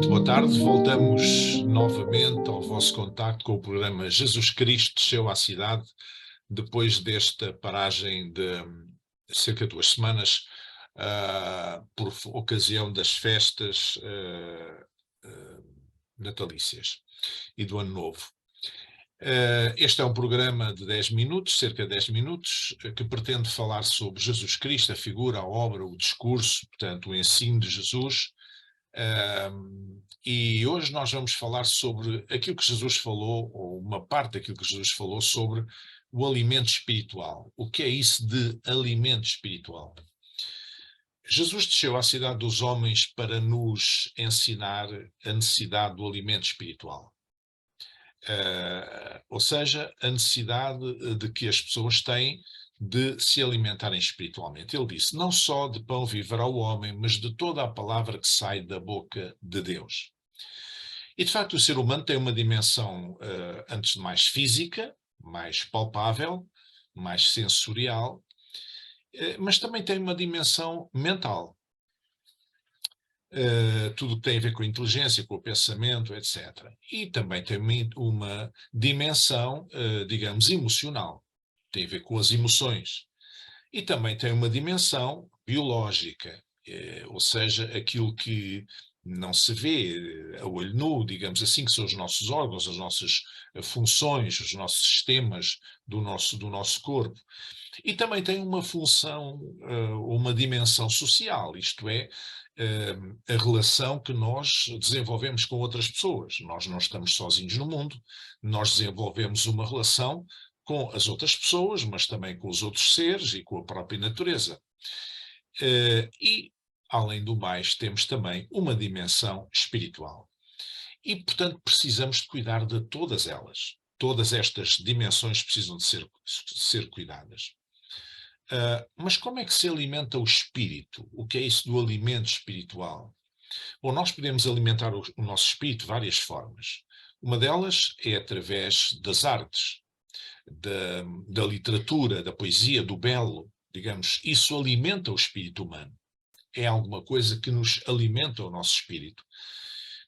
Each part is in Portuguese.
Muito boa tarde. Voltamos novamente ao vosso contacto com o programa Jesus Cristo Desceu à Cidade, depois desta paragem de cerca de 2 semanas, por ocasião das festas natalícias e do Ano Novo. Este é um programa de 10 minutos, cerca de 10 minutos, que pretende falar sobre Jesus Cristo, a figura, a obra, o discurso, portanto, o ensino de Jesus. E hoje nós vamos falar sobre aquilo que Jesus falou, ou uma parte daquilo que Jesus falou sobre o alimento espiritual. O que é isso de alimento espiritual? Jesus desceu à cidade dos homens para nos ensinar a necessidade do alimento espiritual. Ou seja, a necessidade de que as pessoas têm de se alimentarem espiritualmente. Ele disse, não só de pão viverá o homem, mas de toda a palavra que sai da boca de Deus. E de facto o ser humano tem uma dimensão, antes de mais física, mais palpável, mais sensorial, mas também tem uma dimensão mental. Tudo que tem a ver com a inteligência, com o pensamento, etc. E também tem uma dimensão, digamos, emocional. Tem a ver com as emoções. E também tem uma dimensão biológica, ou seja, aquilo que não se vê a olho nu, digamos assim, que são os nossos órgãos, as nossas funções, os nossos sistemas do nosso corpo. E também tem uma função, uma dimensão social, isto é, a relação que nós desenvolvemos com outras pessoas. Nós não estamos sozinhos no mundo, nós desenvolvemos uma relação com as outras pessoas, mas também com os outros seres e com a própria natureza. E, além do mais, temos também uma dimensão espiritual. E, portanto, precisamos de cuidar de todas elas. Todas estas dimensões precisam de ser cuidadas. Mas como é que se alimenta o espírito? O que é isso do alimento espiritual? Bom, nós podemos alimentar o nosso espírito de várias formas. Uma delas é através das artes, da literatura, da poesia, do belo, digamos. Isso alimenta o espírito humano. É alguma coisa que nos alimenta o nosso espírito.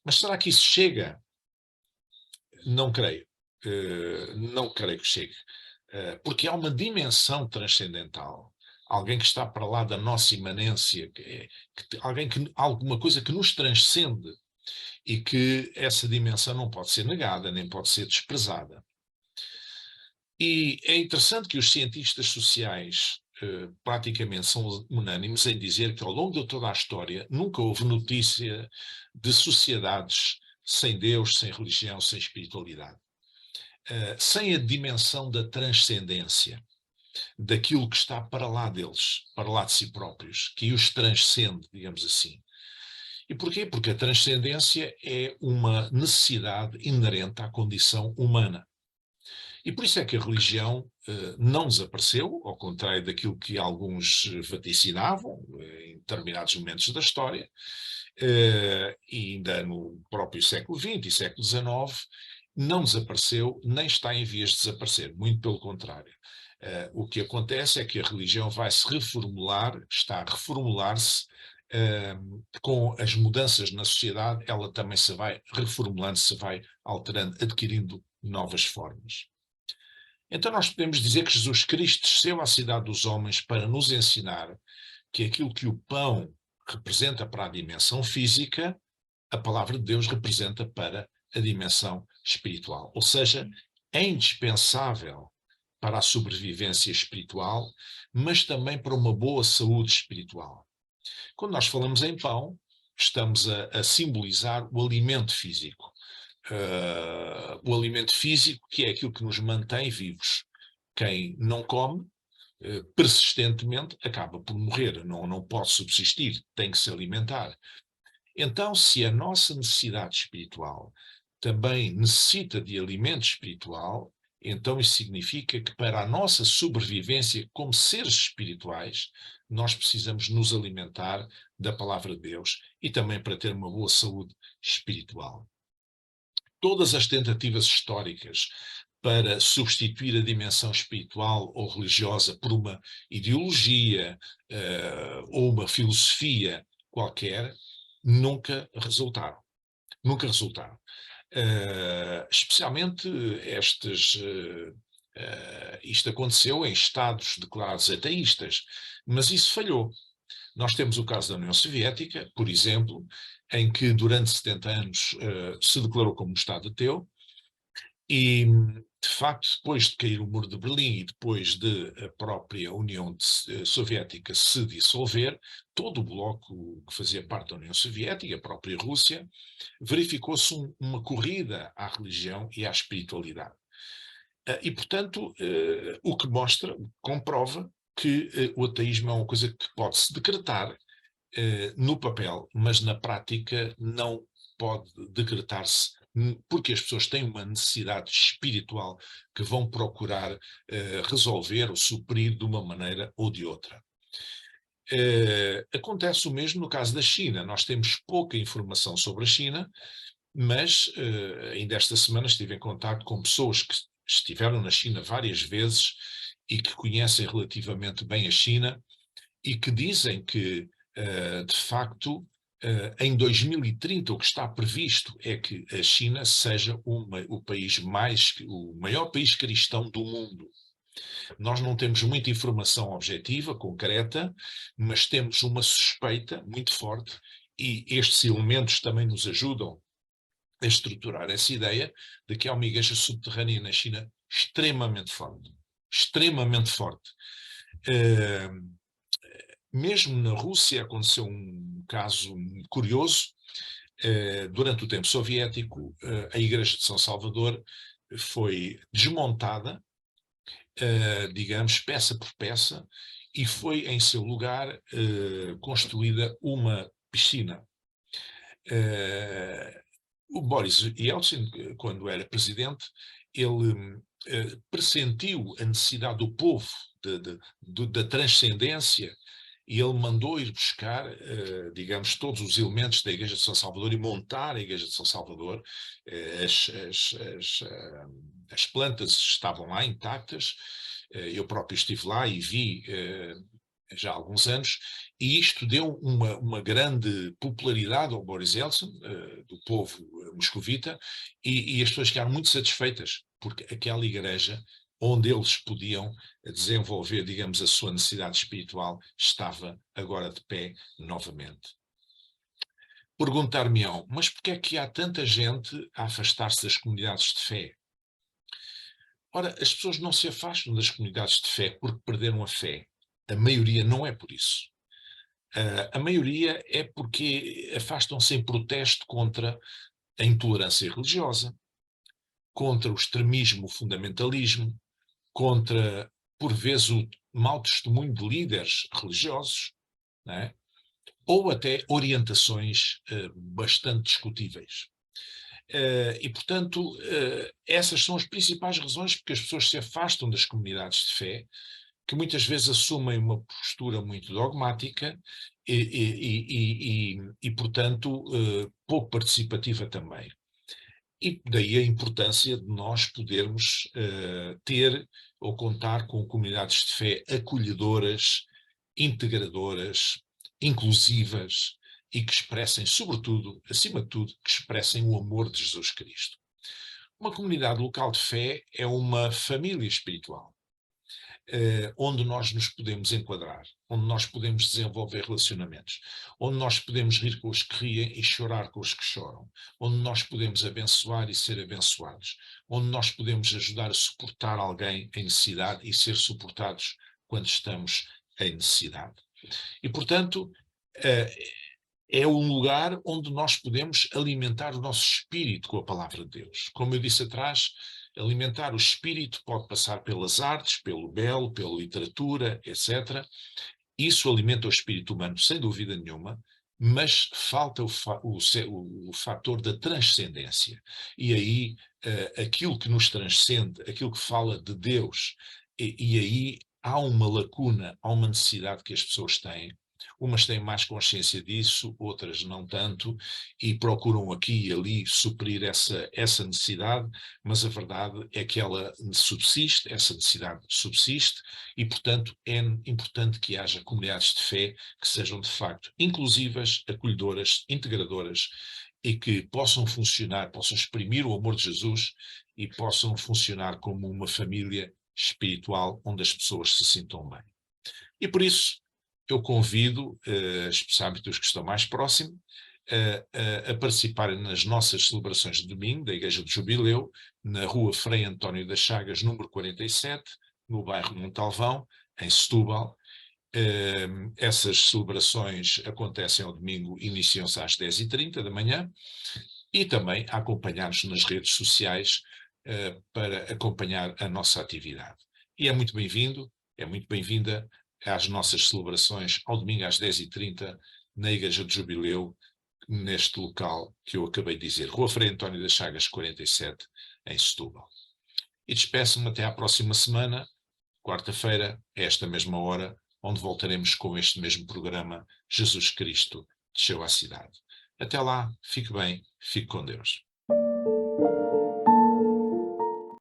Mas será que isso chega? Não creio. Não creio que chegue. Porque há uma dimensão transcendental, alguém que está para lá da nossa imanência, alguma coisa que nos transcende e que essa dimensão não pode ser negada, nem pode ser desprezada. E é interessante que os cientistas sociais praticamente são unânimes em dizer que ao longo de toda a história nunca houve notícia de sociedades sem Deus, sem religião, sem espiritualidade. Sem a dimensão da transcendência, daquilo que está para lá deles, para lá de si próprios, que os transcende, digamos assim. E porquê? Porque a transcendência é uma necessidade inerente à condição humana. E por isso é que a religião não desapareceu, ao contrário daquilo que alguns vaticinavam em determinados momentos da história, e ainda no próprio século XX e século XIX, não desapareceu, nem está em vias de desaparecer, muito pelo contrário. O que acontece é que a religião vai se reformular, está a reformular-se, com as mudanças na sociedade, ela também se vai reformulando, se vai alterando, adquirindo novas formas. Então nós podemos dizer que Jesus Cristo desceu à cidade dos homens para nos ensinar que aquilo que o pão representa para a dimensão física, a palavra de Deus representa para a dimensão espiritual. Ou seja, é indispensável para a sobrevivência espiritual, mas também para uma boa saúde espiritual. Quando nós falamos em pão, estamos a simbolizar o alimento físico. O alimento físico, que é aquilo que nos mantém vivos. Quem não come, persistentemente, acaba por morrer, não pode subsistir, tem que se alimentar. Então, se a nossa necessidade espiritual também necessita de alimento espiritual, então isso significa que para a nossa sobrevivência como seres espirituais, nós precisamos nos alimentar da palavra de Deus e também para ter uma boa saúde espiritual. Todas as tentativas históricas para substituir a dimensão espiritual ou religiosa por uma ideologia ou uma filosofia qualquer, nunca resultaram. nunca resultaram. Especialmente isto aconteceu em Estados declarados ateístas, mas isso falhou. Nós temos o caso da União Soviética, por exemplo, em que durante 70 anos se declarou como um Estado ateu, e, de facto, depois de cair o Muro de Berlim e depois de a própria União Soviética se dissolver, todo o bloco que fazia parte da União Soviética, a própria Rússia, verificou-se uma corrida à religião e à espiritualidade. E, portanto, o que mostra, comprova que o ateísmo é uma coisa que pode-se decretar no papel, mas na prática não pode decretar-se, porque as pessoas têm uma necessidade espiritual que vão procurar resolver ou suprir de uma maneira ou de outra. Acontece o mesmo no caso da China. Nós temos pouca informação sobre a China, mas ainda esta semana estive em contato com pessoas que estiveram na China várias vezes e que conhecem relativamente bem a China e que dizem que, de facto, em 2030 o que está previsto é que a China seja o maior país cristão do mundo. Nós não temos muita informação objetiva, concreta, mas temos uma suspeita muito forte e estes elementos também nos ajudam a estruturar essa ideia de que há uma igreja subterrânea na China extremamente forte. Extremamente forte. Mesmo na Rússia aconteceu um caso curioso. Durante o tempo soviético, a Igreja de São Salvador foi desmontada, digamos, peça por peça, e foi em seu lugar construída uma piscina. O Boris Yeltsin, quando era presidente, ele pressentiu a necessidade do povo da transcendência e ele mandou ir buscar, digamos, todos os elementos da Igreja de São Salvador e montar a Igreja de São Salvador. As plantas estavam lá intactas, eu próprio estive lá e vi já há alguns anos, e isto deu uma grande popularidade ao Boris Yeltsin, do povo moscovita, e as pessoas ficaram muito satisfeitas, porque aquela igreja onde eles podiam desenvolver, digamos, a sua necessidade espiritual, estava agora de pé novamente. Perguntar-me-ão, mas porquê é que há tanta gente a afastar-se das comunidades de fé? Ora, as pessoas não se afastam das comunidades de fé porque perderam a fé. A maioria não é por isso. A maioria é porque afastam-se em protesto contra a intolerância religiosa, contra o extremismo, o fundamentalismo, contra, por vezes, o mau testemunho de líderes religiosos, não é? Ou até orientações bastante discutíveis. E, portanto, essas são as principais razões porque as pessoas se afastam das comunidades de fé, que muitas vezes assumem uma postura muito dogmática e portanto, pouco participativa também. E daí a importância de nós podermos ter ou contar com comunidades de fé acolhedoras, integradoras, inclusivas e que expressem, sobretudo, acima de tudo, que expressem o amor de Jesus Cristo. Uma comunidade local de fé é uma família espiritual, onde nós nos podemos enquadrar, onde nós podemos desenvolver relacionamentos, onde nós podemos rir com os que riem e chorar com os que choram, onde nós podemos abençoar e ser abençoados, onde nós podemos ajudar a suportar alguém em necessidade e ser suportados quando estamos em necessidade. E, portanto, é um lugar onde nós podemos alimentar o nosso espírito com a palavra de Deus. Como eu disse atrás, alimentar o espírito pode passar pelas artes, pelo belo, pela literatura, etc. Isso alimenta o espírito humano, sem dúvida nenhuma, mas falta o fator da transcendência. E aí, aquilo que nos transcende, aquilo que fala de Deus, e aí há uma lacuna, há uma necessidade que as pessoas têm. Umas têm mais consciência disso, outras não tanto, e procuram aqui e ali suprir essa necessidade, mas a verdade é que ela subsiste, essa necessidade subsiste, e, portanto, é importante que haja comunidades de fé que sejam, de facto, inclusivas, acolhedoras, integradoras e que possam funcionar, possam exprimir o amor de Jesus e possam funcionar como uma família espiritual onde as pessoas se sintam bem. E por isso eu convido, especialmente os que estão mais próximos, a participarem nas nossas celebrações de domingo da Igreja de Jubileu, na rua Frei António das Chagas, número 47, no bairro Montalvão, em Setúbal. Essas celebrações acontecem ao domingo, iniciam-se às 10h30 da manhã, e também a acompanhar-nos nas redes sociais para acompanhar a nossa atividade. E é muito bem-vindo, é muito bem-vinda às nossas celebrações ao domingo às 10h30 na Igreja de Jubileu, neste local que eu acabei de dizer, Rua Frei António das Chagas 47, em Setúbal. E despeço-me até à próxima semana, quarta-feira, a esta mesma hora, onde voltaremos com este mesmo programa Jesus Cristo desceu à cidade. Até lá, fique bem, fique com Deus.